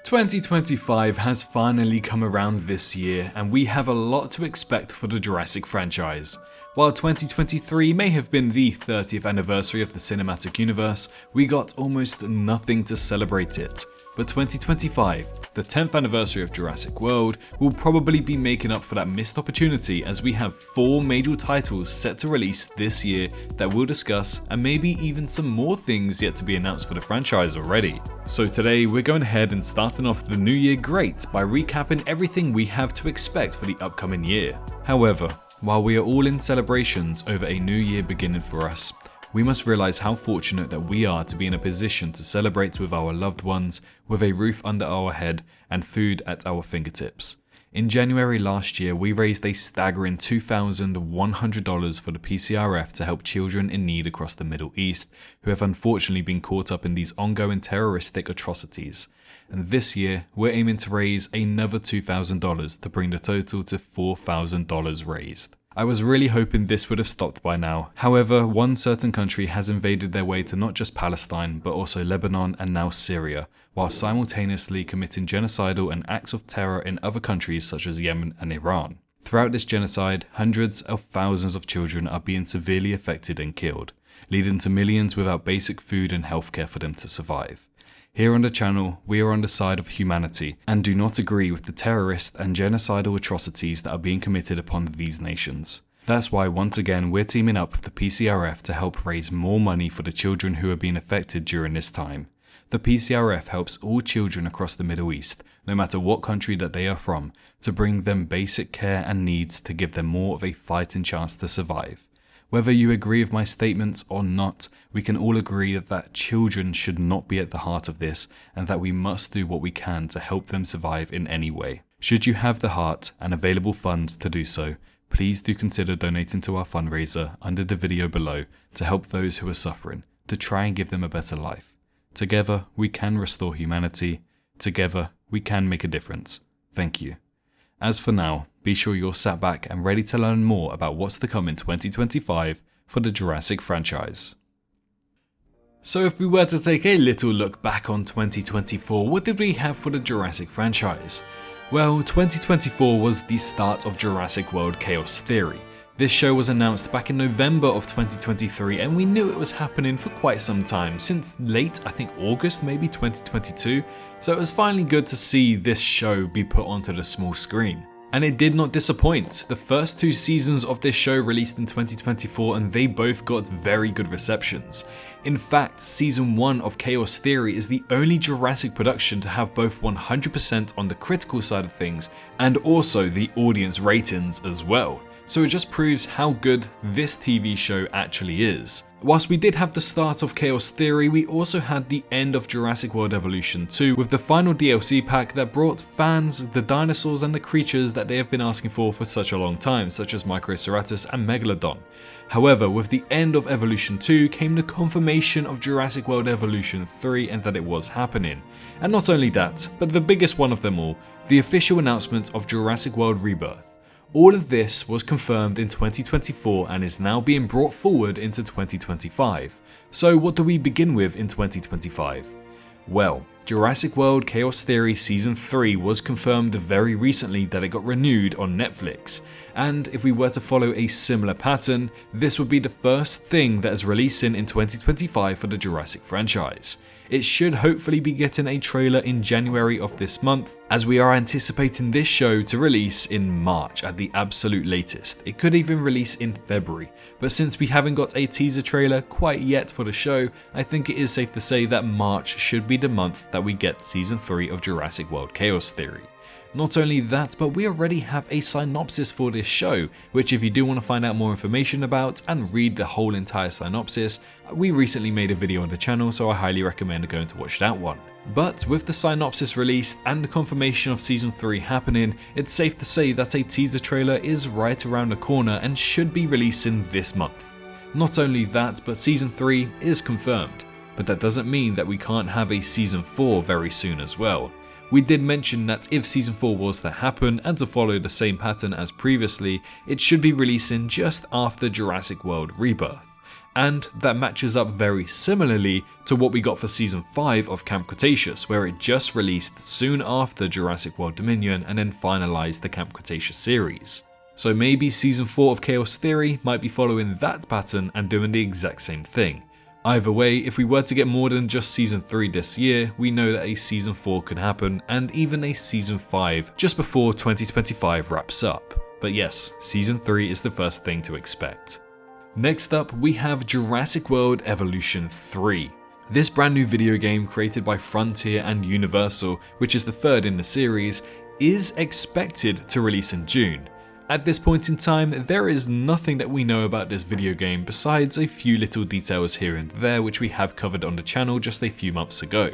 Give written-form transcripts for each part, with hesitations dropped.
2025 has finally come around this year, and we have a lot to expect for the Jurassic franchise. While 2023 may have been the 30th anniversary of the cinematic universe, we got almost nothing to celebrate it. But 2025, the 10th anniversary of Jurassic World, will probably be making up for that missed opportunity, as we have 4 major titles set to release this year that we'll discuss, and maybe even some more things yet to be announced for the franchise already. So today we're going ahead and starting off the new year great by recapping everything we have to expect for the upcoming year. However, while we are all in celebrations over a new year beginning for us, we must realize how fortunate that we are to be in a position to celebrate with our loved ones with a roof under our head and food at our fingertips. In January last year, we raised a staggering $2,100 for the PCRF to help children in need across the Middle East who have unfortunately been caught up in these ongoing terroristic atrocities. And this year, we're aiming to raise another $2,000 to bring the total to $4,000 raised. I was really hoping this would have stopped by now. However, one certain country has invaded their way to not just Palestine, but also Lebanon and now Syria, while simultaneously committing genocidal and acts of terror in other countries such as Yemen and Iran. Throughout this genocide, hundreds of thousands of children are being severely affected and killed, leading to millions without basic food and healthcare for them to survive. Here on the channel, we are on the side of humanity and do not agree with the terrorist and genocidal atrocities that are being committed upon these nations. That's why once again we're teaming up with the PCRF to help raise more money for the children who are being affected during this time. The PCRF helps all children across the Middle East, no matter what country that they are from, to bring them basic care and needs to give them more of a fighting chance to survive. Whether you agree with my statements or not, we can all agree that children should not be at the heart of this, and that we must do what we can to help them survive in any way. Should you have the heart and available funds to do so, please do consider donating to our fundraiser under the video below to help those who are suffering, to try and give them a better life. Together, we can restore humanity. Together, we can make a difference. Thank you. As for now, be sure you're sat back and ready to learn more about what's to come in 2025 for the Jurassic franchise. So if we were to take a little look back on 2024, what did we have for the Jurassic franchise? Well, 2024 was the start of Jurassic World Chaos Theory. This show was announced back in November of 2023, and we knew it was happening for quite some time, since late, I think August maybe 2022, so it was finally good to see this show be put onto the small screen. And it did not disappoint. The first 2 seasons of this show released in 2024, and they both got very good receptions. In fact, season 1 of Chaos Theory is the only Jurassic production to have both 100% on the critical side of things and also the audience ratings as well. So it just proves how good this TV show actually is. Whilst we did have the start of Chaos Theory, we also had the end of Jurassic World Evolution 2 with the final DLC pack that brought fans the dinosaurs and the creatures that they have been asking for such a long time, such as Microceratops and Megalodon. However, with the end of Evolution 2 came the confirmation of Jurassic World Evolution 3 and that it was happening. And not only that, but the biggest one of them all, the official announcement of Jurassic World Rebirth. All of this was confirmed in 2024 and is now being brought forward into 2025. So what do we begin with in 2025? Well, Jurassic World Chaos Theory Season 3 was confirmed very recently that it got renewed on Netflix. And if we were to follow a similar pattern, this would be the first thing that is releasing in 2025 for the Jurassic franchise. It should hopefully be getting a trailer in January of this month, as we are anticipating this show to release in March at the absolute latest. It could even release in February, but since we haven't got a teaser trailer quite yet for the show, I think it is safe to say that March should be the month that we get Season 3 of Jurassic World Chaos Theory. Not only that, but we already have a synopsis for this show, which if you do want to find out more information about and read the whole entire synopsis, we recently made a video on the channel, so I highly recommend going to watch that one. But with the synopsis released and the confirmation of Season 3 happening, it's safe to say that a teaser trailer is right around the corner and should be releasing this month. Not only that, but Season 3 is confirmed, but that doesn't mean that we can't have a Season 4 very soon as well. We did mention that if Season 4 was to happen and to follow the same pattern as previously, it should be releasing just after Jurassic World Rebirth. and that matches up very similarly to what we got for Season 5 of Camp Cretaceous, where it just released soon after Jurassic World Dominion and then finalized the Camp Cretaceous series. So maybe Season 4 of Chaos Theory might be following that pattern and doing the exact same thing. Either way, if we were to get more than just Season 3 this year, we know that a Season 4 could happen, and even a Season 5 just before 2025 wraps up. But yes, Season 3 is the first thing to expect. Next up, we have Jurassic World Evolution 3. This brand new video game created by Frontier and Universal, which is the third in the series, is expected to release in June. At this point in time, there is nothing that we know about this video game besides a few little details here and there which we have covered on the channel just a few months ago.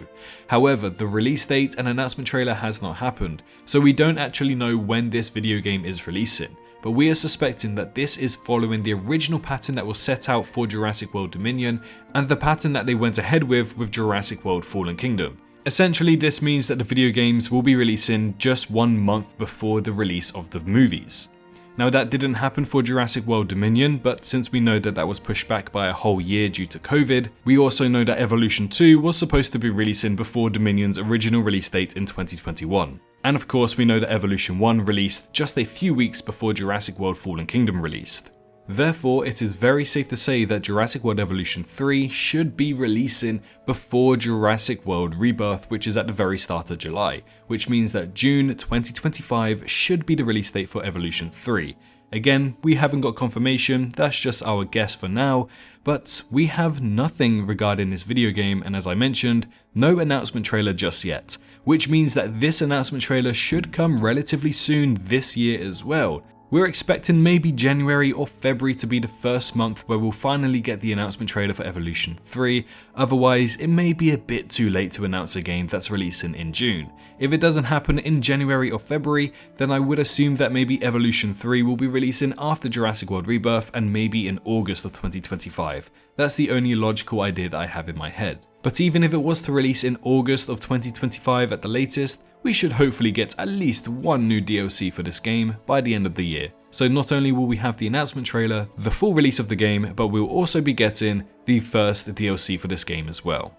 However, the release date and announcement trailer has not happened, so we don't actually know when this video game is releasing. But we are suspecting that this is following the original pattern that was set out for Jurassic World Dominion and the pattern that they went ahead with Jurassic World Fallen Kingdom. Essentially, this means that the video games will be releasing just 1 month before the release of the movies. Now that didn't happen for Jurassic World Dominion, but since we know that that was pushed back by a whole year due to COVID, we also know that Evolution 2 was supposed to be releasing before Dominion's original release date in 2021. And of course we know that Evolution 1 released just a few weeks before Jurassic World Fallen Kingdom released. Therefore, it is very safe to say that Jurassic World Evolution 3 should be releasing before Jurassic World Rebirth, which is at the very start of July, which means that June 2025 should be the release date for Evolution 3. Again, we haven't got confirmation, that's just our guess for now, but we have nothing regarding this video game, and as I mentioned, no announcement trailer just yet, which means that this announcement trailer should come relatively soon this year as well. We're expecting maybe January or February to be the first month where we'll finally get the announcement trailer for Evolution 3, otherwise it may be a bit too late to announce a game that's releasing in June. If it doesn't happen in January or February, then I would assume that maybe Evolution 3 will be releasing after Jurassic World Rebirth and maybe in August of 2025. That's the only logical idea that I have in my head. But even if it was to release in August of 2025 at the latest, we should hopefully get at least one new DLC for this game by the end of the year. So not only will we have the announcement trailer, the full release of the game, but we'll also be getting the first DLC for this game as well.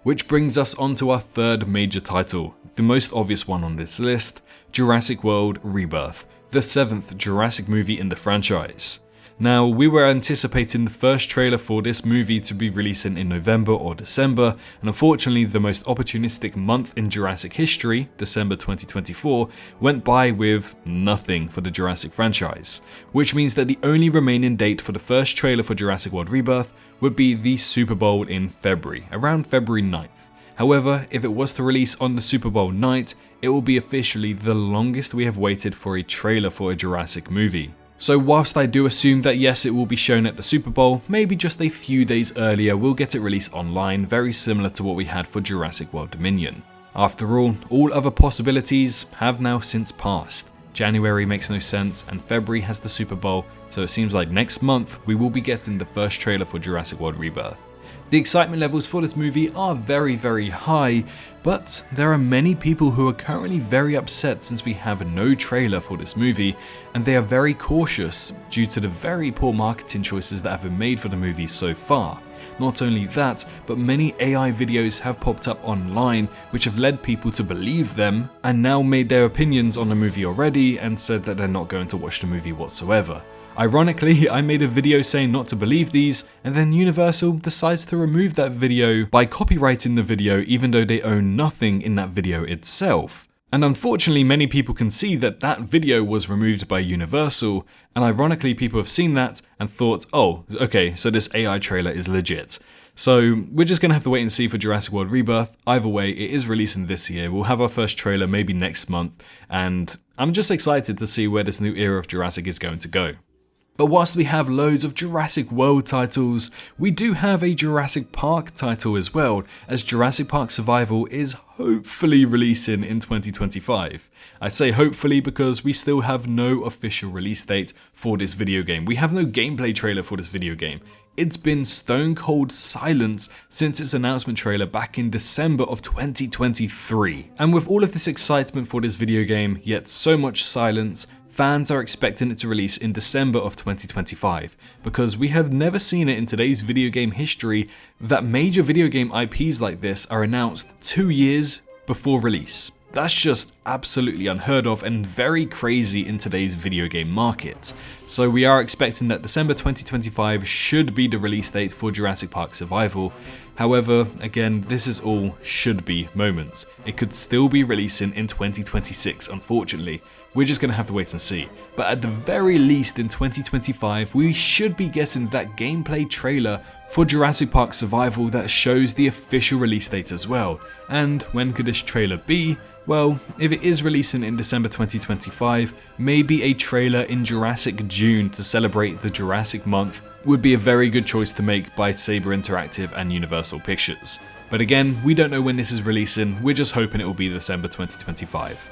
Which brings us on to our third major title, the most obvious one on this list, Jurassic World Rebirth, the 7th Jurassic movie in the franchise. Now, we were anticipating the first trailer for this movie to be releasing in November or December, and unfortunately the most opportunistic month in Jurassic history, December 2024, went by with nothing for the Jurassic franchise, which means that the only remaining date for the first trailer for Jurassic World Rebirth would be the Super Bowl in February, around February 9th. However, if it was to release on the Super Bowl night, it will be officially the longest we have waited for a trailer for a Jurassic movie. So whilst I do assume that yes, it will be shown at the Super Bowl, maybe just a few days earlier we'll get it released online, very similar to what we had for Jurassic World Dominion. After all other possibilities have now since passed. January makes no sense and February has the Super Bowl, so it seems like next month we will be getting the first trailer for Jurassic World Rebirth. The excitement levels for this movie are very, very high, but there are many people who are currently very upset since we have no trailer for this movie, and they are very cautious due to the very poor marketing choices that have been made for the movie so far. Not only that, but many AI videos have popped up online which have led people to believe them and now made their opinions on the movie already and said that they're not going to watch the movie whatsoever. Ironically, I made a video saying not to believe these, and then Universal decides to remove that video by copyrighting the video even though they own nothing in that video itself. And unfortunately, many people can see that that video was removed by Universal, and ironically people have seen that and thought, oh, okay, so this AI trailer is legit. So we're just going to have to wait and see for Jurassic World Rebirth. Either way, it is releasing this year. We'll have our first trailer maybe next month, and I'm just excited to see where this new era of Jurassic is going to go. But whilst we have loads of Jurassic World titles, we do have a Jurassic Park title as well, as Jurassic Park Survival is hopefully releasing in 2025. I say hopefully because we still have no official release date for this video game. We have no gameplay trailer for this video game. It's been stone cold silence since its announcement trailer back in December of 2023. And with all of this excitement for this video game, yet so much silence, fans are expecting it to release in December of 2025, because we have never seen it in today's video game history that major video game IPs like this are announced 2 years before release. That's just absolutely unheard of and very crazy in today's video game market. So we are expecting that December 2025 should be the release date for Jurassic Park Survival. However, again, this is all should be moments. It could still be releasing in 2026, unfortunately. We're just going to have to wait and see. But at the very least in 2025, we should be getting that gameplay trailer for Jurassic Park Survival that shows the official release date as well. And when could this trailer be? Well, if it is releasing in December 2025, maybe a trailer in Jurassic June to celebrate the Jurassic month would be a very good choice to make by Saber Interactive and Universal Pictures. But again, we don't know when this is releasing, we're just hoping it will be December 2025.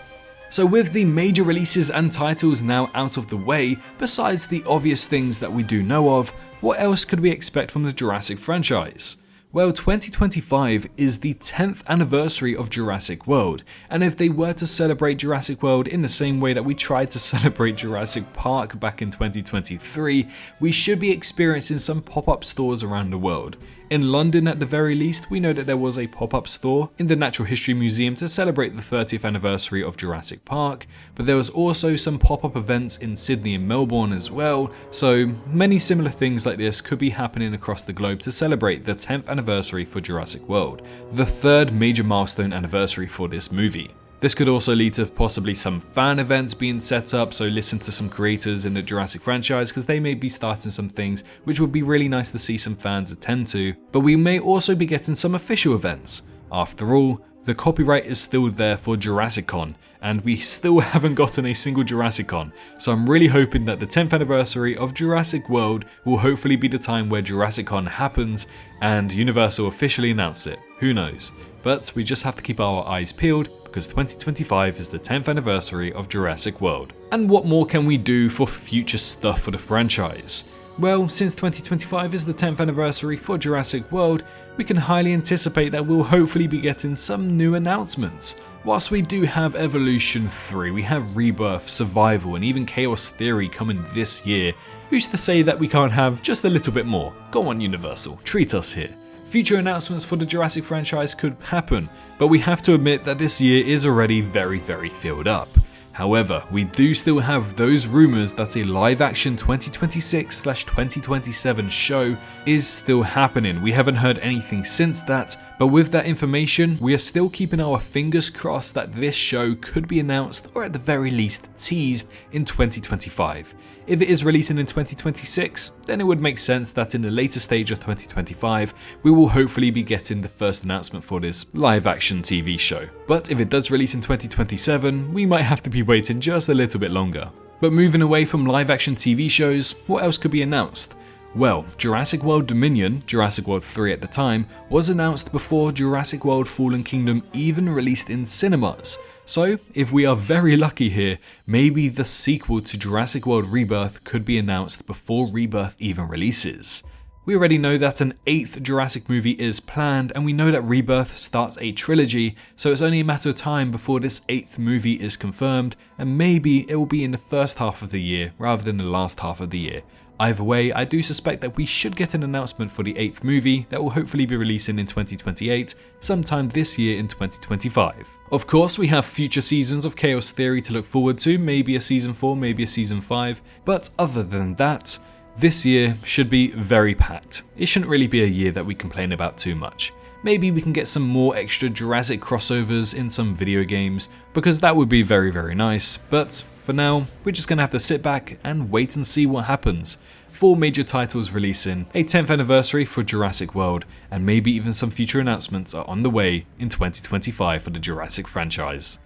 So with the major releases and titles now out of the way, besides the obvious things that we do know of, what else could we expect from the Jurassic franchise? Well, 2025 is the 10th anniversary of Jurassic World, and if they were to celebrate Jurassic World in the same way that we tried to celebrate Jurassic Park back in 2023, we should be experiencing some pop-up stores around the world. In London at the very least, we know that there was a pop-up store in the Natural History Museum to celebrate the 30th anniversary of Jurassic Park, but there was also some pop-up events in Sydney and Melbourne as well, so many similar things like this could be happening across the globe to celebrate the 10th anniversary for Jurassic World, the third major milestone anniversary for this movie. This could also lead to possibly some fan events being set up, so listen to some creators in the Jurassic franchise because they may be starting some things which would be really nice to see some fans attend to. But we may also be getting some official events. After all, the copyright is still there for JurassicCon, and we still haven't gotten a single JurassicCon, so I'm really hoping that the 10th anniversary of Jurassic World will hopefully be the time where JurassicCon happens and Universal officially announce it. Who knows? But we just have to keep our eyes peeled because 2025 is the 10th anniversary of Jurassic World. And what more can we do for future stuff for the franchise? Well, since 2025 is the 10th anniversary for Jurassic World, we can highly anticipate that we'll hopefully be getting some new announcements. Whilst we do have Evolution 3, we have Rebirth, Survival, and even Chaos Theory coming this year, who's to say that we can't have just a little bit more? Go on Universal, treat us here. Future announcements for the Jurassic franchise could happen, but we have to admit that this year is already very filled up. However, we do still have those rumours that a live-action 2026/2027 show is still happening. We haven't heard anything since that, but with that information, we are still keeping our fingers crossed that this show could be announced or at the very least teased in 2025. If it is releasing in 2026, then it would make sense that in the later stage of 2025, we will hopefully be getting the first announcement for this live-action TV show. But if it does release in 2027, we might have to be waiting just a little bit longer. But moving away from live-action TV shows, what else could be announced? Well, Jurassic World Dominion, Jurassic World 3 at the time, was announced before Jurassic World Fallen Kingdom even released in cinemas. So, if we are very lucky here, maybe the sequel to Jurassic World Rebirth could be announced before Rebirth even releases. We already know that an 8th Jurassic movie is planned, and we know that Rebirth starts a trilogy, so it's only a matter of time before this 8th movie is confirmed, and maybe it will be in the first half of the year rather than the last half of the year. Either way, I do suspect that we should get an announcement for the 8th movie that will hopefully be releasing in 2028, sometime this year in 2025. Of course, we have future seasons of Chaos Theory to look forward to, maybe a season 4, maybe a season 5, but other than that, this year should be very packed. It shouldn't really be a year that we complain about too much. Maybe we can get some more extra Jurassic crossovers in some video games, because that would be very nice, but for now, we're just gonna have to sit back and wait and see what happens. 4 major titles releasing, a 10th anniversary for Jurassic World, and maybe even some future announcements are on the way in 2025 for the Jurassic franchise.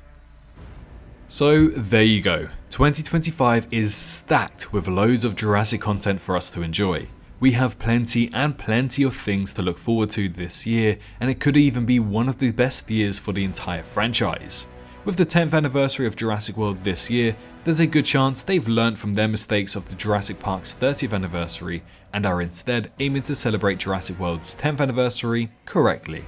So there you go, 2025 is stacked with loads of Jurassic content for us to enjoy. We have plenty of things to look forward to this year, and it could even be one of the best years for the entire franchise. With the 10th anniversary of Jurassic World this year, there's a good chance they've learnt from their mistakes of the Jurassic Park's 30th anniversary and are instead aiming to celebrate Jurassic World's 10th anniversary correctly.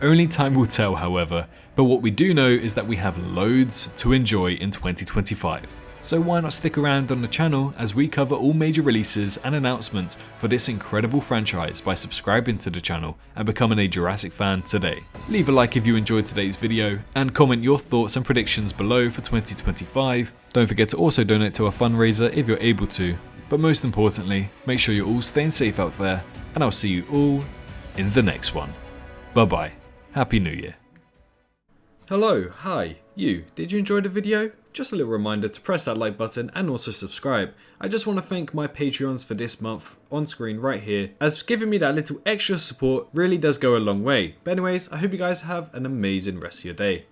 Only time will tell, however, but what we do know is that we have loads to enjoy in 2025. So why not stick around on the channel as we cover all major releases and announcements for this incredible franchise by subscribing to the channel and becoming a Jurassic fan today. Leave a like if you enjoyed today's video and comment your thoughts and predictions below for 2025. Don't forget to also donate to our fundraiser if you're able to. But most importantly, make sure you're all staying safe out there, and I'll see you all in the next one. Bye bye. Happy New Year. Hello, hi, you. Did you enjoy the video? Just a little reminder to press that like button and also subscribe. I just want to thank my Patreons for this month on screen right here, as giving me that little extra support really does go a long way. But anyways, I hope you guys have an amazing rest of your day.